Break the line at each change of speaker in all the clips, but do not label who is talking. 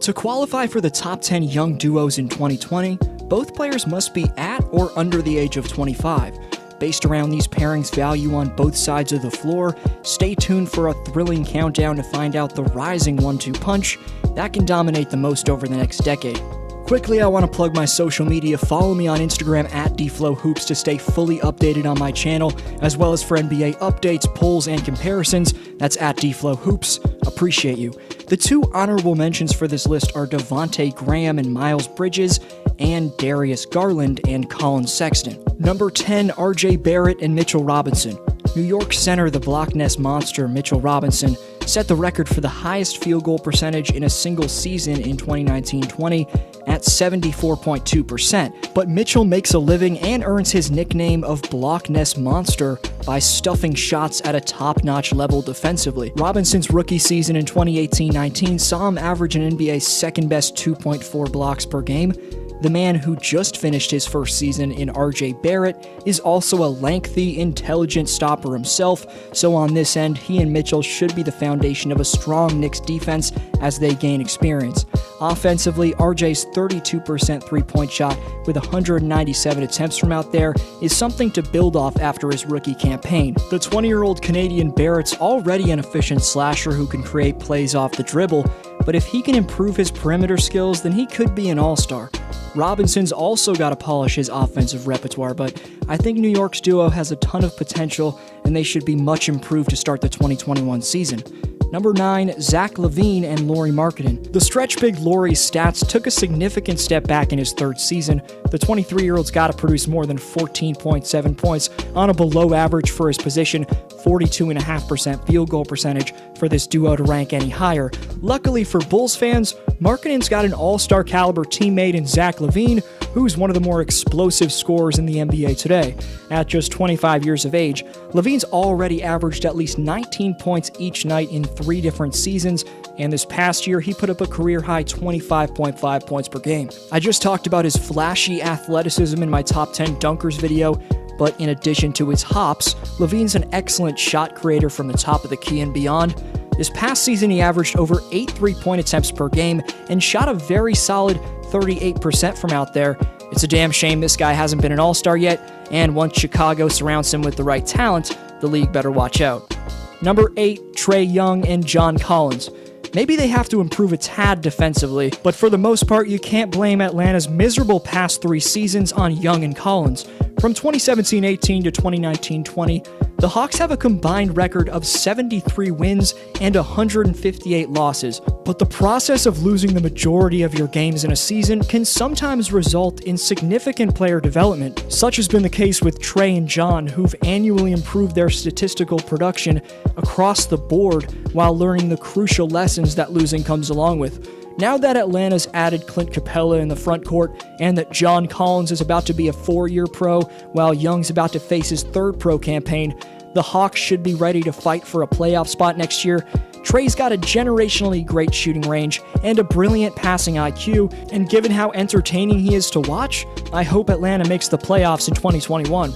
To qualify for the top 10 young duos in 2020, both players must be at or under the age of 25. Based around these pairings' value on both sides of the floor, stay tuned for a thrilling countdown to find out the rising 1-2 punch that can dominate the most over the next decade. Quickly, I want to plug my social media. Follow me on Instagram at DFlowHoops to stay fully updated on my channel, as well as for NBA updates, polls, and comparisons. That's at DFlowHoops. Appreciate you. The two honorable mentions for this list are Devonte Graham and Miles Bridges, and Darius Garland and Colin Sexton. Number 10, RJ Barrett and Mitchell Robinson. New York center, the Loch Ness Monster, Mitchell Robinson, set the record for the highest field goal percentage in a single season in 2019-20 at 74.2%. But Mitchell makes a living and earns his nickname of Loch Ness Monster by stuffing shots at a top-notch level defensively. Robinson's rookie season in 2018-19 saw him average an NBA's second-best 2.4 blocks per game. The man who just finished his first season in RJ Barrett is also a lengthy, intelligent stopper himself, so on this end, he and Mitchell should be the foundation of a strong Knicks defense as they gain experience. Offensively, RJ's 32% three-point shot with 197 attempts from out there is something to build off after his rookie campaign. The 20-year-old Canadian Barrett's already an efficient slasher who can create plays off the dribble, but if he can improve his perimeter skills, then he could be an all-star. Robinson's also got to polish his offensive repertoire, but I think New York's duo has a ton of potential, and they should be much improved to start the 2021 season. Number 9, Zach LaVine and Lauri Markkanen. The stretch big Lauri's stats took a significant step back in his third season. The 23-year-old's got to produce more than 14.7 points on a below average for his position, 42.5% field goal percentage for this duo to rank any higher. Luckily for Bulls fans, Markkanen's got an all-star caliber teammate in Zach LaVine, who's one of the more explosive scorers in the NBA today. At just 25 years of age, LaVine's already averaged at least 19 points each night in 3 different seasons, and this past year he put up a career-high 25.5 points per game. I just talked about his flashy athleticism in my top 10 dunkers video, but in addition to his hops, LaVine's an excellent shot creator from the top of the key and beyond. This past season, he averaged over 8 three-point attempts per game and shot a very solid 38% from out there. It's a damn shame this guy hasn't been an all-star yet, and once Chicago surrounds him with the right talent, the league better watch out. Number 8, Trae Young and John Collins. Maybe they have to improve a tad defensively, but for the most part, you can't blame Atlanta's miserable past 3 seasons on Young and Collins. From 2017-18 to 2019-20, the Hawks have a combined record of 73 wins and 158 losses, but the process of losing the majority of your games in a season can sometimes result in significant player development. Such has been the case with Trae and John, who've annually improved their statistical production across the board while learning the crucial lessons that losing comes along with. Now that Atlanta's added Clint Capella in the front court, and that John Collins is about to be a 4-year pro, while Young's about to face his 3rd pro campaign, the Hawks should be ready to fight for a playoff spot next year. Trae's got a generationally great shooting range and a brilliant passing IQ, and given how entertaining he is to watch, I hope Atlanta makes the playoffs in 2021.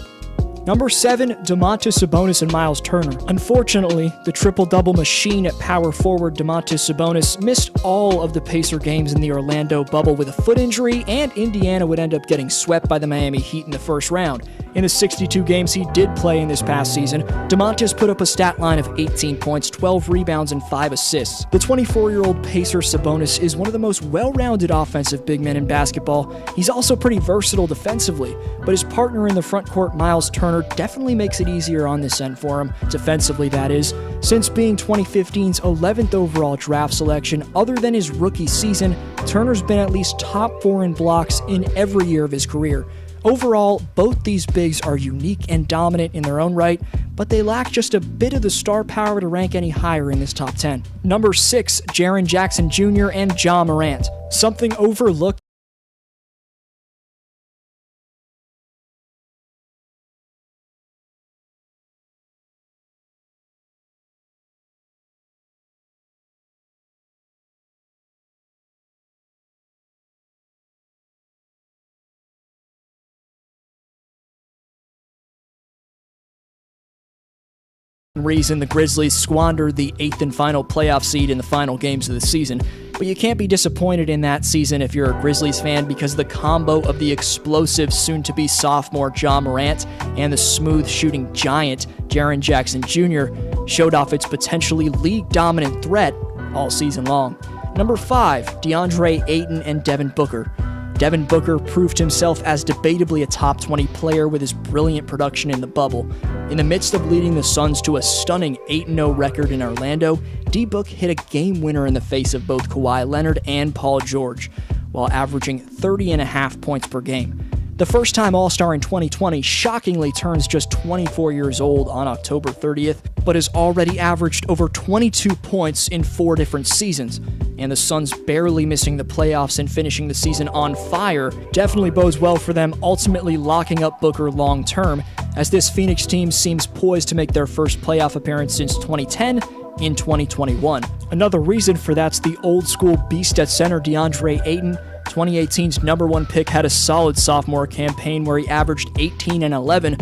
Number 7, Domantas Sabonis and Miles Turner. Unfortunately, the triple-double machine at power forward Domantas Sabonis missed all of the Pacer games in the Orlando bubble with a foot injury, and Indiana would end up getting swept by the Miami Heat in the first round. In the 62 games he did play in this past season, Domantas put up a stat line of 18 points, 12 rebounds, and 5 assists. The 24-year-old Pacer Sabonis is one of the most well-rounded offensive big men in basketball. He's also pretty versatile defensively, but his partner in the front court, Miles Turner, definitely makes it easier on this end for him, defensively that is. Since being 2015's 11th overall draft selection, other than his rookie season, Turner's been at least top 4 in blocks in every year of his career. Overall, both these bigs are unique and dominant in their own right, but they lack just a bit of the star power to rank any higher in this top 10. Number 6, Jaren Jackson Jr. and Ja Morant. Something overlooked reason the Grizzlies squandered the 8th and final playoff seed in the final games of the season. But you can't be disappointed in that season if you're a Grizzlies fan, because the combo of the explosive soon-to-be sophomore Ja Morant and the smooth-shooting giant Jaren Jackson Jr. showed off its potentially league-dominant threat all season long. Number 5, DeAndre Ayton and Devin Booker. Devin Booker proved himself as debatably a top 20 player with his brilliant production in the bubble. In the midst of leading the Suns to a stunning 8-0 record in Orlando, D-Book hit a game winner in the face of both Kawhi Leonard and Paul George, while averaging 30.5 points per game. The first-time All-Star in 2020 shockingly turns just 24 years old on October 30th, but has already averaged over 22 points in 4 different seasons. And the Suns barely missing the playoffs and finishing the season on fire definitely bodes well for them ultimately locking up Booker long-term, as this Phoenix team seems poised to make their first playoff appearance since 2010 in 2021. Another reason for that's the old-school beast at center DeAndre Ayton. 2018's number 1 pick had a solid sophomore campaign where he averaged 18 and 11.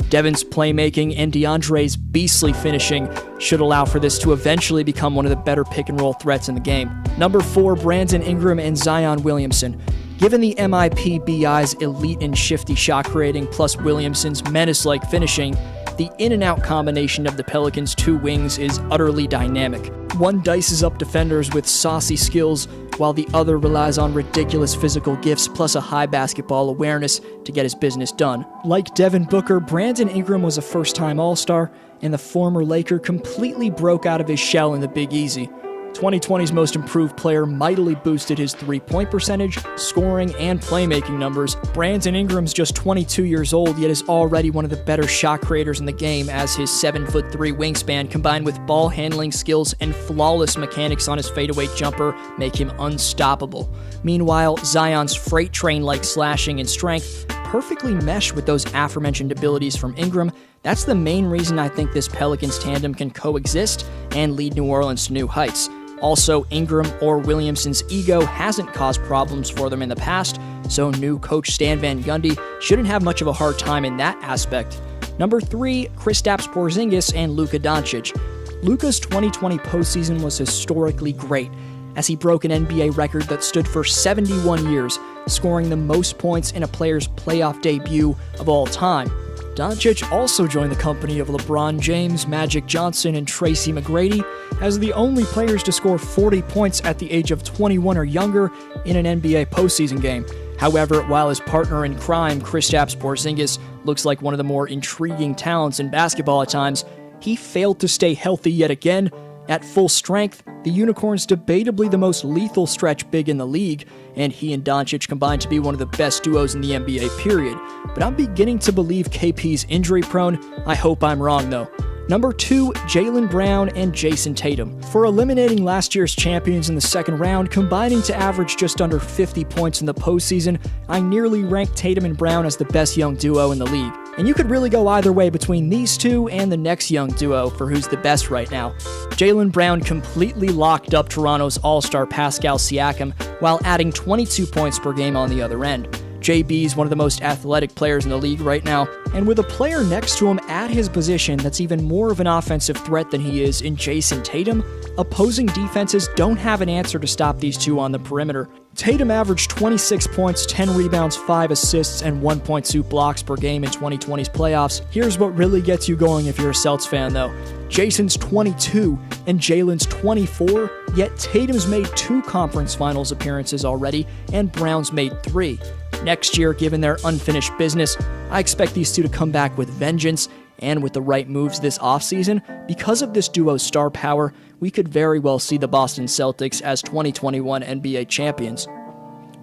Devin's playmaking and DeAndre's beastly finishing should allow for this to eventually become one of the better pick-and-roll threats in the game. Number 4, Brandon Ingram and Zion Williamson. Given the MIP-BI's elite and shifty shot creating plus Williamson's menace-like finishing, the in-and-out combination of the Pelicans' 2 wings is utterly dynamic. One dices up defenders with saucy skills, while the other relies on ridiculous physical gifts plus a high basketball awareness to get his business done. Like Devin Booker, Brandon Ingram was a first-time All-Star, and the former Laker completely broke out of his shell in the Big Easy. 2020's most improved player mightily boosted his three-point percentage, scoring, and playmaking numbers. Brandon Ingram's just 22 years old, yet is already one of the better shot creators in the game, as his 7'3" wingspan combined with ball handling skills and flawless mechanics on his fadeaway jumper make him unstoppable. Meanwhile, Zion's freight train-like slashing and strength perfectly mesh with those aforementioned abilities from Ingram. That's the main reason I think this Pelicans tandem can coexist and lead New Orleans to new heights. Also, Ingram or Williamson's ego hasn't caused problems for them in the past, so new coach Stan Van Gundy shouldn't have much of a hard time in that aspect. Number 3, Kristaps Porzingis and Luka Doncic. Luka's 2020 postseason was historically great, as he broke an NBA record that stood for 71 years, scoring the most points in a player's playoff debut of all time. Doncic also joined the company of LeBron James, Magic Johnson, and Tracy McGrady as the only players to score 40 points at the age of 21 or younger in an NBA postseason game. However, while his partner in crime, Kristaps Porzingis, looks like one of the more intriguing talents in basketball at times, he failed to stay healthy yet again. At full strength, the Unicorn's debatably the most lethal stretch big in the league, and he and Doncic combined to be one of the best duos in the NBA period. But I'm beginning to believe KP's injury prone. I hope I'm wrong though. Number 2, Jaylen Brown and Jason Tatum. For eliminating last year's champions in the second round, combining to average just under 50 points in the postseason, I nearly ranked Tatum and Brown as the best young duo in the league. And you could really go either way between these two and the next young duo for who's the best right now. Jaylen Brown completely locked up Toronto's all-star Pascal Siakam while adding 22 points per game on the other end. JB is one of the most athletic players in the league right now, and with a player next to him at his position that's even more of an offensive threat than he is in Jason Tatum, opposing defenses don't have an answer to stop these two on the perimeter. Tatum averaged 26 points, 10 rebounds, 5 assists, and 1.2 blocks per game in 2020's playoffs. Here's what really gets you going if you're a Celtics fan though. Jason's 22 and Jaylen's 24, yet Tatum's made 2 conference finals appearances already, and Brown's made 3. Next year, given their unfinished business, I expect these two to come back with vengeance, and with the right moves this offseason, because of this duo's star power, we could very well see the Boston Celtics as 2021 NBA champions.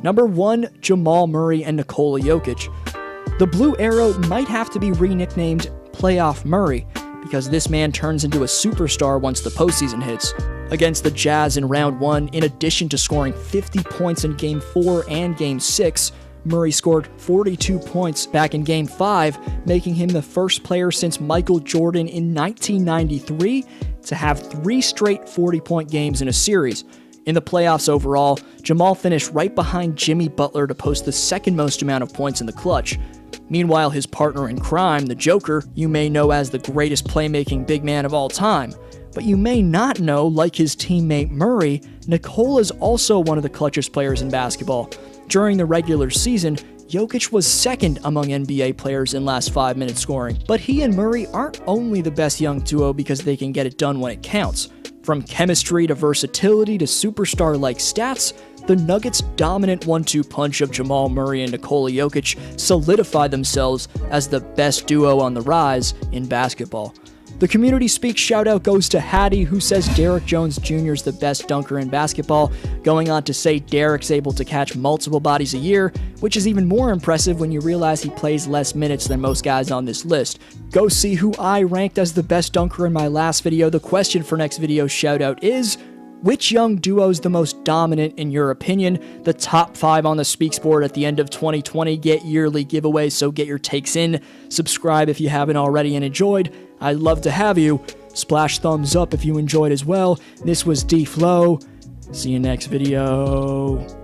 Number 1, Jamal Murray and Nikola Jokic. The Blue Arrow might have to be re-nicknamed Playoff Murray, because this man turns into a superstar once the postseason hits. Against the Jazz in round 1, in addition to scoring 50 points in Game 4 and Game 6, Murray scored 42 points back in Game 5, making him the first player since Michael Jordan in 1993 to have 3 straight 40-point games in a series. In the playoffs overall, Jamal finished right behind Jimmy Butler to post the second most amount of points in the clutch. Meanwhile, his partner in crime, the Joker, you may know as the greatest playmaking big man of all time, But you may not know, like his teammate Murray, Nikola's also one of the clutchest players in basketball. During the regular season, Jokic was second among NBA players in last 5-minute scoring. But he and Murray aren't only the best young duo because they can get it done when it counts. From chemistry to versatility to superstar-like stats, the Nuggets' dominant 1-2 punch of Jamal Murray and Nikola Jokic solidified themselves as the best duo on the rise in basketball. The Community Speak shoutout goes to Hattie, who says Derrick Jones Jr. is the best dunker in basketball, going on to say Derrick's able to catch multiple bodies a year, which is even more impressive when you realize he plays less minutes than most guys on this list. Go see who I ranked as the best dunker in my last video. The question for next video's shoutout is, which young duo is the most dominant in your opinion? The top 5 on the Speaks board at the end of 2020 get yearly giveaways, so get your takes in. Subscribe if you haven't already and enjoyed. I'd love to have you. Splash thumbs up if you enjoyed as well. This was D-Flow. See you next video.